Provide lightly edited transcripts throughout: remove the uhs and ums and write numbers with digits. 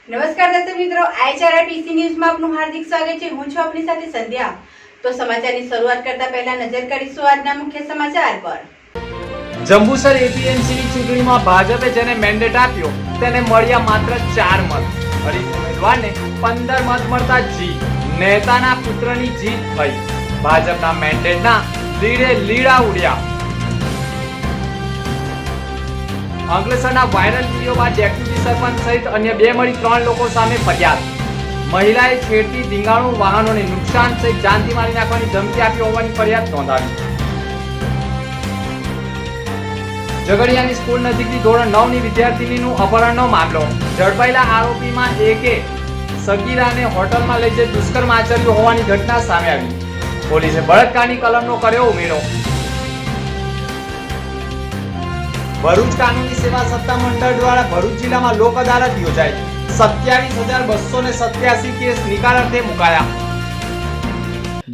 નમસ્કાર દર્શક મિત્રો, ICRTC ન્યૂઝમાં આપનું હાર્દિક સ્વાગત છે। હું છું આપની સાથે સંધ્યા। તો સમાચારની શરૂઆત કરતા પહેલા નજર કરીશું આજના મુખ્ય સમાચાર પર। જંબુસર એપીએમસીની ચૂંટણીમાં ભાજપે જેને મેન્ડેટ આપ્યો તેને મળ્યા માત્ર 4 મત। હરીફ ઉમેદવારને 15 મત મળતા જીત, નેતાના પુત્રની જીત થઈ। ભાજપના મેન્ડેટના લીડે લીડા ઉડ્યા। અંકલેશ્વરના વાયરલ વિડીયો બાદ ડેપ્યુટી સરપંચ સહિત અન્ય 2 મળી 3 લોકો સામે ફરિયાદ। મહિલાએ છેડતી, ધીંગાણું, વાહનોને નુકસાન સહિત જાનથી મારી નાખવાની ધમકી આપી હોવાની ફરિયાદ નોંધાવી। ઝઘડિયાની સ્કૂલ નજીકથી ધોરણ 9ની વિદ્યાર્થીનીનું અપહરણનો મામલો। ઝડપાયેલા આરોપીમાં એકે સગીરાને હોટલમાં લઈ જઈ દુષ્કર્મ આચર્યું હોવાની ઘટના સામે આવી। પોલીસે બળાત્કારની કલમનો કર્યો ઉમેરો। ભરૂચ કાનૂની સેવા સત્તા મંડળ દ્વારા ભરૂચ જિલ્લામાં લોક અદાલત યોજાઈ। 27,287 કેસ નિકાલ અર્થે મુકાયા।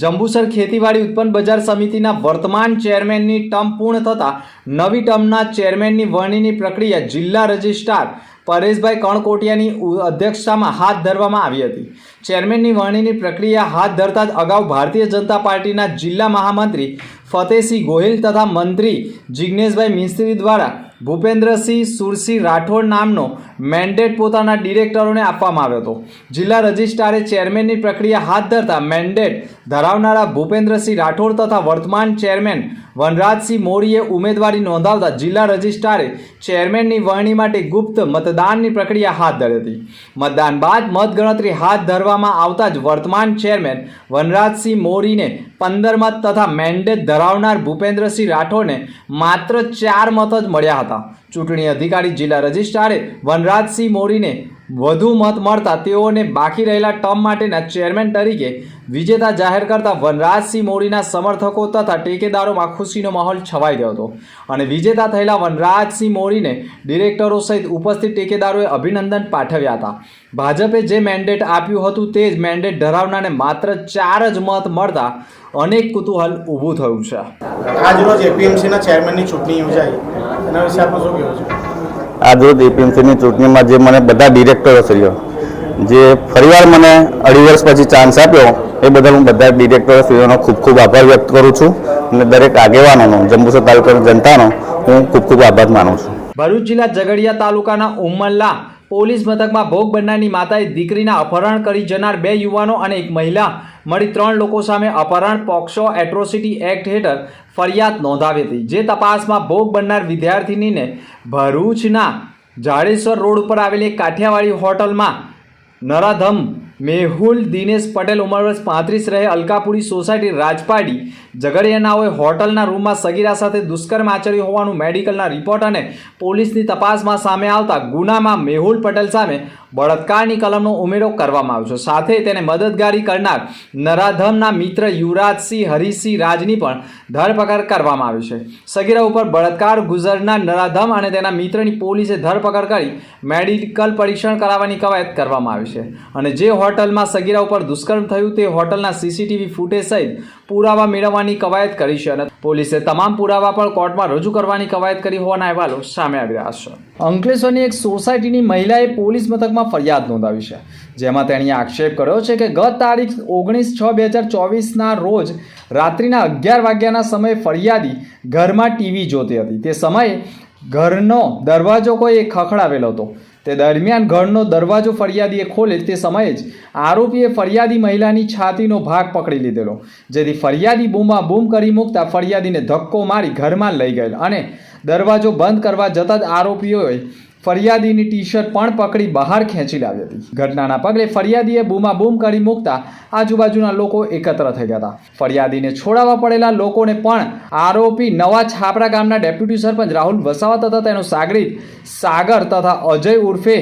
જંબુસર ખેતીવાડી ઉત્પન્ન બજાર સમિતિના વર્તમાન ચેરમેનની ટર્મ પૂર્ણ થતા નવી ટર્મના ચેરમેનની વરણીની પ્રક્રિયા જિલ્લા રજિસ્ટ્રાર પરેશભાઈ કણકોટિયાની અધ્યક્ષતામાં હાથ ધરવામાં આવી હતી। ચેરમેનની વરણીની પ્રક્રિયા હાથ ધરતા જ અગાઉ ભારતીય જનતા પાર્ટીના જિલ્લા મહામંત્રી ફતેહસિંહ ગોહિલ તથા મંત્રી જિગ્નેશભાઈ મિસ્ત્રી દ્વારા ભૂપેન્દ્રસિંહ સુરસિંહ રાઠોડ નામનો મેન્ડેટ પોતાના ડિરેક્ટરોને આપવામાં આવ્યો હતો। જિલ્લા રજિસ્ટ્રારે ચેરમેનની પ્રક્રિયા હાથ ધરતા મેન્ડેટ ધરાવનારા ભૂપેન્દ્રસિંહ રાઠોડ તથા વર્તમાન ચેરમેન વનરાજસિંહ મોરીએ ઉમેદવારી નોંધાવતા જિલ્લા રજિસ્ટ્રારે ચેરમેનની વરણી માટે ગુપ્ત મતદાનની પ્રક્રિયા હાથ ધરી હતી। મતદાન બાદ મતગણતરી હાથ ધરવામાં આવતા જ વર્તમાન ચેરમેન વનરાજસિંહ મોરીને 15 મત તથા મેન્ડેટ ધરાવનાર ભૂપેન્દ્રસિંહ રાઠોડને માત્ર 4 મત જ મળ્યા હતા। ચૂંટણી અધિકારી જિલ્લા રજિસ્ટ્રારે વનરાજસિંહ મોરીને વધુ મત મળતા તેઓને બાકી રહેલા ટર્મ માટેના ચેરમેન તરીકે વિજેતા જાહેર કરતા વનરાજસિંહ મોરીના સમર્થકો તથા ટેકેદારોમાં ખુશીનો માહોલ છવાઈ ગયો હતો અને વિજેતા થયેલા વનરાજસિંહ મોરીને ડિરેક્ટરો સહિત ઉપસ્થિત ટેકેદારોએ અભિનંદન પાઠવ્યા હતા। ભાજપે જે મેન્ડેટ આપ્યું હતું તે જ મેન્ડેટ ધરાવનારને માત્ર 4 જ મત મળતા અનેક કુતૂહલ ઊભું થયું છે। આજરોજ એપીએમસીના ચેરમેનની ચૂંટણી યોજાઈ, એના વિશે આપનું શું કહેવું છે? આજરોજ એપીએમસીની ચૂંટણીમાં જે મને બધા ડિરેક્ટરોશ્રીઓ જે ફરીવાર મને 2.5 વર્ષ પછી ચાન્સ આપ્યો એ બદલ હું બધા ડિરેક્ટરોશ્રીઓનો ખૂબ ખૂબ આભાર વ્યક્ત કરું છું અને દરેક આગેવાનોનો, જંબુસર તાલુકાની જનતાનો હું ખૂબ ખૂબ આભાર માનું છું। ભરૂચ જિલ્લા ઝઘડિયા તાલુકાના ઉમલ્લા પોલીસ મથકમાં ભોગ બનનારની માતાએ દીકરીના અપહરણ કરી જનાર 2 યુવાનો અને એક મહિલા મળી 3 લોકો સામે અપહરણ પોક્સો એટ્રોસિટી એક્ટ હેઠળ ફરિયાદ નોંધાવી હતી। જે તપાસમાં ભોગ બનનાર વિદ્યાર્થીનીને ભરૂચના જાડેશ્વર રોડ ઉપર આવેલી કાઠિયાવાડી હોટલમાં નરાધમ મેહુલ દિનેશ પટેલ ઉંમર વર્ષ 35 રહે અલકાપુરી સોસાયટી રાજપાડી ઝઘડિયાનાઓએ હોટલના રૂમમાં સગીરા સાથે દુષ્કર્મ આચર્યું હોવાનું મેડિકલના રિપોર્ટ અને પોલીસની તપાસમાં સામે આવતા ગુનામાં મેહુલ પટેલ સામે બળાત્કારની કલમનો ઉમેરો કરવામાં આવ્યો છે। સાથે તેને મદદગારી કરનાર નરાધમના મિત્ર યુવરાજસિંહ હરીસિંહ રાજની પણ ધરપકડ કરવામાં આવી છે। સગીરા ઉપર બળાત્કાર ગુજરનાર નરાધમ અને તેના મિત્રની પોલીસે ધરપકડ કરી મેડિકલ પરીક્ષણ કરાવવાની કવાયત કરવામાં આવી છે અને જે હોટલમાં સગીરા ઉપર દુષ્કર્મ થયું તે હોટલના સીસીટીવી ફૂટેજ સહિત પુરાવા મેળવવાની કવાયત કરી છે અને પોલીસે તમામ પુરાવા પણ કોર્ટમાં રજૂ કરવાની કવાયત કરી હોવાના અહેવાલો સામે આવી રહ્યા છે। અંકલેશ્વરની એક સોસાયટીની મહિલાએ પોલીસ મથકમાં ફરિયાદ નોંધાવી છે, જેમાં તેણે આક્ષેપ કર્યો છે કે ગત તારીખ 19/6/2024ના રોજ રાત્રિના 11 વાગ્યાના સમયે ફરિયાદી ઘરમાં ટીવી જોતી હતી। તે સમયે ઘરનો દરવાજો કોઈએ ખખડાવેલો હતો। તે દરમિયાન ઘરનો દરવાજો ફરિયાદીએ ખોલે તે સમયે જ આરોપીએ ફરિયાદી મહિલાની છાતીનો ભાગ પકડી લીધેલો, જેથી ફરિયાદી બૂમાબૂમ કરી મૂકતા ફરિયાદીને ધક્કો મારી ઘરમાં લઈ ગયેલ અને દરવાજો બંધ કરવા જતાં જ આરોપીઓએ ફરિયાદીની ટી-શર્ટ પણ પકડી બહાર ખેંચી લાવી હતી। ઘટનાના પગલે ફરિયાદીએ બૂમાબૂમ કરી મૂકતા આજુબાજુના લોકો એકત્ર થઈ ગયા હતા। ફરિયાદીને છોડાવવા પડેલા લોકોને પણ આરોપી નવા છાપરા ગામના ડેપ્યુટી સરપંચ રાહુલ વસાવા તથા તેનો સાગરીત સાગર તથા અજય ઉર્ફે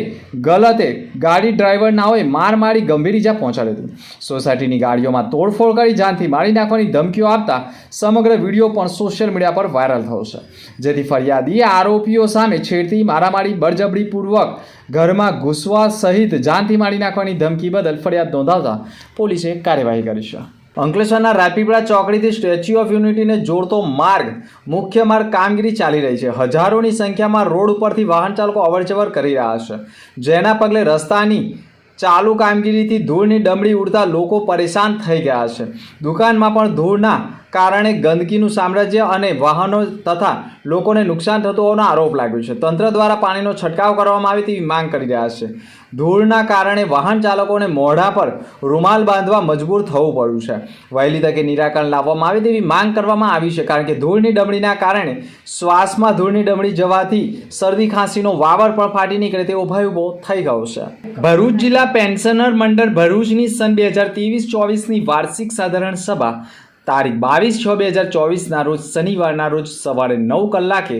ગલતે ગાડી ડ્રાઈવરનાઓએ માર મારી ગંભીર ઇજા પહોંચાડી હતી। સોસાયટીની ગાડીઓમાં તોડફોડ કરી જાનથી મારી નાખવાની ધમકીઓ આપતા સમગ્ર વિડીયો પણ સોશિયલ મીડિયા પર વાયરલ થયો છે, જેથી ફરિયાદીએ આરોપીઓ સામે છેડતી, મારામારી, બળજબરીપૂર્વક ઘરમાં ઘૂસવા સહિત જાનથી મારી નાખવાની ધમકી બદલ ફરિયાદ નોંધાવતા પોલીસે કાર્યવાહી કરી છે। અંકલેશ્વરના રાજપીપળા ચોકડીથી સ્ટેચ્યુ ઓફ યુનિટીને જોડતો માર્ગ મુખ્ય માર્ગ કામગીરી ચાલી રહી છે. હજારોની સંખ્યામાં રોડ ઉપરથી વાહન ચાલકો અવરજવર કરી રહ્યા છે, જેના પગલે રસ્તાની ચાલુ કામગીરીથી ધૂળની ડમરી ઉડતા લોકો પરેશાન થઈ ગયા છે. દુકાનમાં પણ ધૂળના કારણે ગંદકીનું સામ્રાજ્ય અને વાહનો તથા લોકોને નુકસાન થતું હોવાનો આરોપ લાગ્યો છે. તંત્ર દ્વારા પાણીનો છંટકાવ કરવામાં આવે તેવી માંગ કરી રહ્યા છે. ધૂળના કારણે વાહન ચાલકોને મોઢા પર રૂમાલ બાંધવા મજબૂર થવું પડ્યું છે. વહેલી તકે નિરાકરણ લાવવામાં આવે તેવી માંગ કરવામાં આવી છે, કારણ કે ધૂળની ડમરીના કારણે શ્વાસમાં ધૂળની ડમરી જવાથી શરદી ખાંસીનો વાવર પણ ફાટી નીકળે તેવો ભય ઊભો થઈ ગયો છે. ભરૂચ જિલ્લા પેન્શનર મંડળ ભરૂચની સન 2023-24ની વાર્ષિક સાધારણ સભા તારીખ 22/6/2024ના રોજ શનિવારના રોજ સવારે 9 કલાકે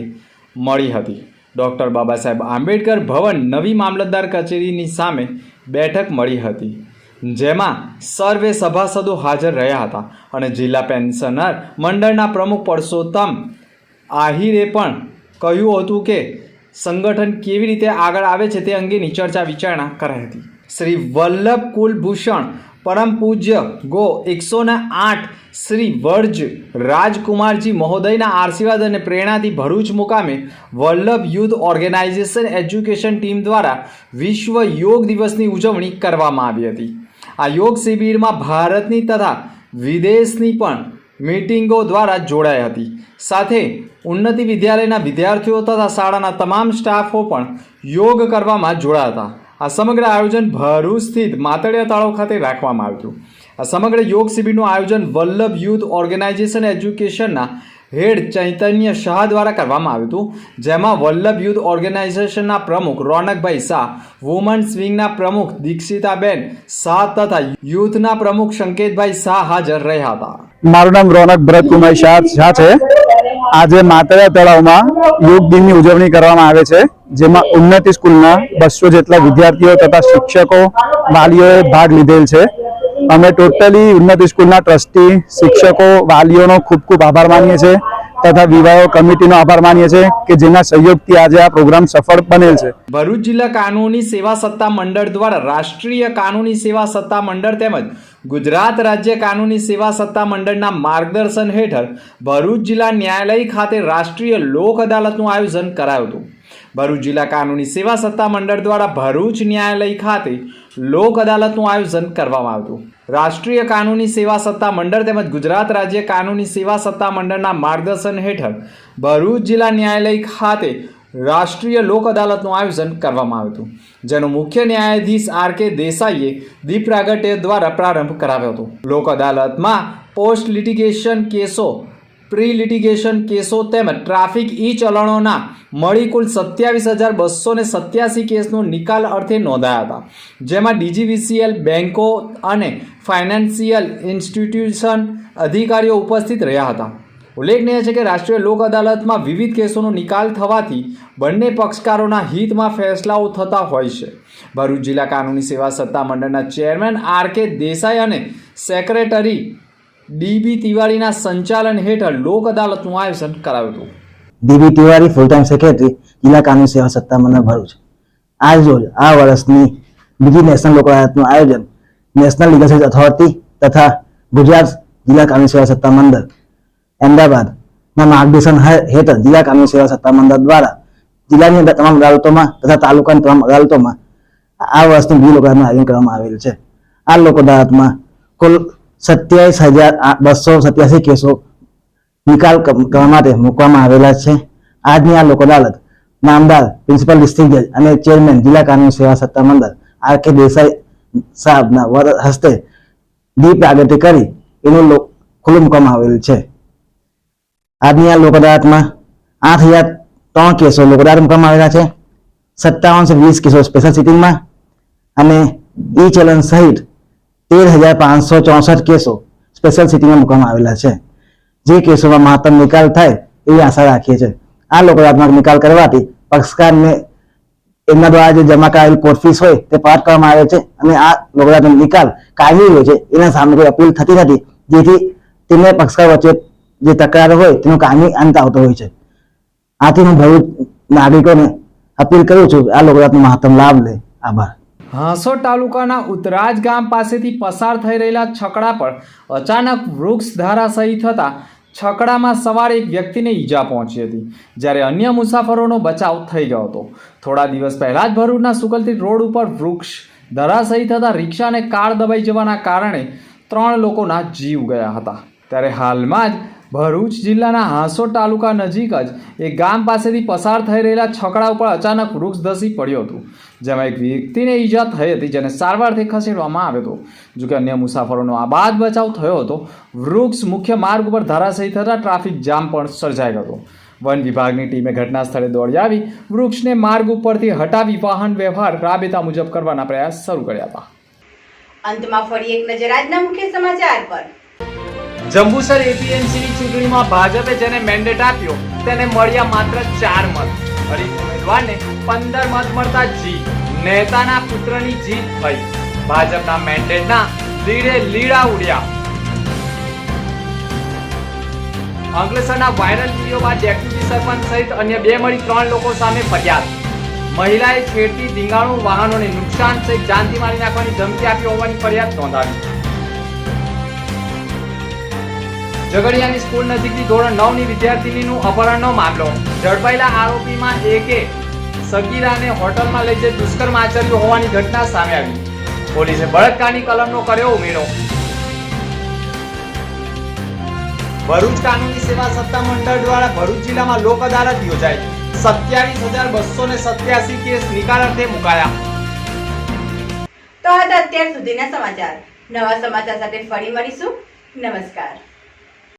મળી હતી. ડૉક્ટર બાબા સાહેબ આંબેડકર ભવન નવી મામલતદાર કચેરીની સામે બેઠક મળી હતી, જેમાં સર્વે સભાસદો હાજર રહ્યા હતા અને જિલ્લા પેન્શનર મંડળના પ્રમુખ પરસોત્તમ આહિરે પણ કહ્યું હતું કે સંગઠન કેવી રીતે આગળ આવે છે તે અંગેની ચર્ચા વિચારણા કરાઈ હતી. શ્રી વલ્લભ કુલભૂષણ પરમ પૂજ્ય ગો 108 શ્રી વર્જ રાજકુમારજી મહોદયના આશીર્વાદ અને પ્રેરણાથી ભરૂચ મુકામે Vallabh youth organization education team દ્વારા વિશ્વ યોગ દિવસની ઉજવણી કરવામાં આવી હતી. આ યોગ શિબિરમાં ભારતની તથા વિદેશની પણ મીટિંગો દ્વારા જોડાઈ હતી. સાથે ઉન્નતિ વિદ્યાલયના વિદ્યાર્થીઓ તથા શાળાના તમામ સ્ટાફો પણ યોગ કરવામાં જોડાયા હતા. આ સમગ્ર આયોજન ભરૂચ સ્થિત માતળિયા તળાવ ખાતે રાખવામાં આવ્યું હતું. આ સમગ્ર યોગ શિબિરનું આયોજન વલ્લભ યુથ ઓર્ગેનાઇઝેશન એજ્યુકેશનના હેડ ચૈતન્ય શાહ દ્વારા કરવામાં આવ્યું હતું, જેમાં વલ્લભ યુથ ઓર્ગેનાઇઝેશનના પ્રમુખ રોનકભાઈ શાહ, વુમન્સ વિંગના પ્રમુખ દીક્ષિતાબેન શાહ તથા યુથના પ્રમુખ સંકેતભાઈ શાહ હાજર રહ્યા હતા. મારું નામ રોનક ભરતકુમાર શાહ છે. આજે માતળિયા તળાવમાં યોગ દિનની ઉજવણી કરવામાં આવે છે, જેમાં ઉન્નતિ સ્કૂલના 200 જેટલા વિદ્યાર્થીઓ તથા શિક્ષકો વાલીઓએ ભાગ લીધેલ છે. અમે ટોટલી ઉન્નતિ સ્કૂલના ટ્રસ્ટી, શિક્ષકો, વાલીઓનો ખૂબ ખૂબ આભાર માનીએ છીએ તથા વિવાહ કમિટીનો આભાર માનીએ છીએ કે જેના સહયોગથી આજે આ પ્રોગ્રામ સફળ બનેલ છે. ભરૂચ જિલ્લા કાનૂની સેવા સત્તા મંડળ દ્વારા રાષ્ટ્રીય કાનૂની સેવા સત્તા મંડળ તેમજ ગુજરાત રાજ્ય કાનૂની સેવા સત્તા મંડળના માર્ગદર્શન હેઠળ ભરૂચ જિલ્લા ન્યાયાલય ખાતે રાષ્ટ્રીય લોક અદાલતનું આયોજન કરાયું હતું. ભરૂચ જિલ્લા કાનૂની સેવા સત્તા મંડળ દ્વારા ભરૂચ ન્યાયાલય ખાતે લોક અદાલતનું આયોજન કરવામાં આવ્યું હતું. રાષ્ટ્રીય કાનૂની સેવા સત્તા મંડળ તેમજ ગુજરાત રાજ્ય કાનૂની સેવા સત્તા મંડળના માર્ગદર્શન હેઠળ ભરૂચ જિલ્લા ન્યાયાલય ખાતે રાષ્ટ્રીય લોક અદાલતનું આયોજન કરવામાં આવ્યું હતું, જેનો મુખ્ય ન્યાયાધીશ આર.કે. દેસાઈએ દીપ પ્રાગટ્ય દ્વારા પ્રારંભ કરાવ્યો હતો. લોક અદાલતમાં પોસ્ટ લિટિગેશન કેસો, પ્રી લિટિગેશન કેસો તેમજ ટ્રાફિક ઈ ચલણોના મળી કુલ 27,287 કેસનો નિકાલ અર્થે નોંધાયા હતા, જેમાં ડીજીવીસીએલ, બેન્કો અને ફાઇનાન્સિયલ ઇન્સ્ટિટ્યુશન અધિકારીઓ ઉપસ્થિત રહ્યા હતા. ઉલ્લેખનીય છે કે રાષ્ટ્રીય લોક અદાલતમાં વિવિધ કેસોનો નિકાલ થવાથી બંને પક્ષકારોના હિતમાં ફેસલાઓ થતા હોય છે. ભરૂચ જિલ્લા કાનૂની સેવા સત્તા મંડળના ચેરમેન આર.કે. દેસાઈ અને સેક્રેટરી ડી.બી. તિવારીના સંચાલન હેઠળ લોક અદાલતનું આયોજન કરાયું હતું. ડી.બી. તિવારી ફૂલ ટાઈમ સેક્રેટરી જિલ્લા કાનૂની સેવા સત્તા મંડળ ભરૂચ. આજ રોજ આ વર્ષની બીજી નેશનલ લોક અદાલતનું આયોજન નેશનલ લીગલ સર્વિસ ઓથોરિટી તથા ગુજરાત જિલ્લા કાનૂની સેવા સત્તા મંડળ અમદાવાદના માર્ગદર્શન હેઠળ જિલ્લા કાનૂની સેવા સત્તા મંડળ દ્વારા જિલ્લાની તમામ અદાલતોમાં તથા તાલુકાની તમામ અદાલતોમાં આ વર્ષની બીજી લોક અદાલતનું આયોજન કરવામાં આવેલ છે. આ લોક અદાલતમાં કુલ 27,287 કેસો નિકાલ કરવા માટે મૂકવામાં આવેલા છે. આજની આ લોક અદાલત નામદાર પ્રિન્સિપલ ડિસ્ટ્રિક્ટ જજ અને ચેરમેન જિલ્લા કાનૂની સેવા સત્તા મંડળ આર.કે. દેસાઈ સાહેબના હસ્તે દીપ પ્રાગટ્ય કરી એનું ખુલ્લું મૂકવામાં આવેલ છે. આજની આ લોક અદાલતમાં 8,003 કેસો લોક અદાલત મૂકવામાં આવેલા છે. 5720 કેસો સ્પેશિયલ સિટિંગમાં અને ઈ ચલણ સહિત 13,564 કેસો સ્પેશિયલ સિટિંગમાં મૂકવામાં આવેલા છે. જે કેસોમાં મહત્તમ નિકાલ થાય એવી આશા રાખીએ છીએ. આ લોક અદાલતમાં નિકાલ કરવાથી પક્ષકારને એમના દ્વારા જે જમા કરાયેલ કોર્ટ ફીસ હોય તે પાઠ કરવામાં આવે છે અને આ લોક અદાલતનો નિકાલ કાયમી હોય છે. એના સામે કોઈ અપીલ થતી નથી, જેથી તેમને પક્ષકાર વચ્ચે જે તકરાર હોય તેનો કાયમી અંત આવતો હોય છે. આથી હું ભરૂચ નાગરિકોને અપીલ કરું છું આ લોક અદાલતનો મહત્તમ લાભ લે. આભાર. હાંસોડ તાલુકાના ઉતરાજ ગામ પાસેથી પસાર થઈ રહેલા છકડા પર અચાનક વૃક્ષ ધરાશાયી થતાં છકડામાં સવાર એક વ્યક્તિને ઈજા પહોંચી હતી, જ્યારે અન્ય મુસાફરોનો બચાવ થઈ ગયો હતો. થોડા દિવસ પહેલા જ ભરૂચના સુકલતી રોડ ઉપર વૃક્ષ ધરાશાયી થતાં રિક્ષા અને કાર દબાઈ જવાના કારણે 3 લોકોના જીવ ગયા હતા. ત્યારે હાલમાં જ ભરૂચ જિલ્લાના હાંસોડ તાલુકા નજીક જ એક ગામ પાસેથી પસાર થઈ રહેલા છકડા ઉપર અચાનક વૃક્ષ ધસી પડ્યું હતું, જેમાં એક વ્યક્તિને ઈજા થઈ હતી, જેને સારવારથી ખસેડવામાં આવ્યો હતો. જોકે અન્ય મુસાફરોનો આબાદ બચાવ થયો હતો. વૃક્ષ મુખ્ય માર્ગ ઉપર ધરાશાયી થતાં ટ્રાફિક જામ પણ સર્જાઈ ગયો હતો. વન વિભાગની ટીમે ઘટના સ્થળે દોડી આવી વૃક્ષને માર્ગ ઉપરથી હટાવી વાહન વ્યવહાર રાબેતા મુજબ કરવાના પ્રયાસ શરૂ કર્યા હતા. અંતમાં ફરી એક નજર આજના મુખ્ય સમાચાર પર. જંબુસર એપીએમસીની ચૂંટણીમાં ભાજપે જેને મેન્ડેટ આપ્યો તેને મળ્યા માત્ર 4 મત. હરીફ ઉમેદવારને 15 મત મળતા જીત. નેતાના પુત્રની જીત થઈ. ભાજપના મેન્ડેટના લીડે લીડા ઉડ્યા. અંકલેશ્વરના વાયરલ વિડીયો બાદ ડેપ્યુટી સરપંચ સહિત અન્ય 2 મળી 3 લોકો સામે ફરિયાદ. મહિલાએ છેડતી, ધીંગાણું, વાહનોને નુકસાન સહિત જાનથી મારી નાખવાની ધમકી આપી હોવાની ફરિયાદ નોંધાવી. ઝઘડિયાની સ્કૂલ નજીકથી ધોરણ 9ની વિદ્યાર્થીનીનું અપહરણનો મામલો. ઝડપાયેલા આરોપીમાં એકે સગીરાને હોટલમાં લઈ જઈ દુષ્કર્મ આચર્યું હોવાની ઘટના સામે આવી. પોલીસે બળાત્કારની કલમનો કર્યો ઉમેરો. ભરૂચ કાનૂની સેવા સત્તા મંડળ દ્વારા ભરૂચ જિલ્લામાં લોક અદાલત યોજાઈ. 27,287 કેસ નિકાલ અર્થે મુકાયા. તો આ હતા અત્યાર સુધીના સમાચાર. નવા સમાચાર સાથે ફરી મળીશું. નમસ્કાર.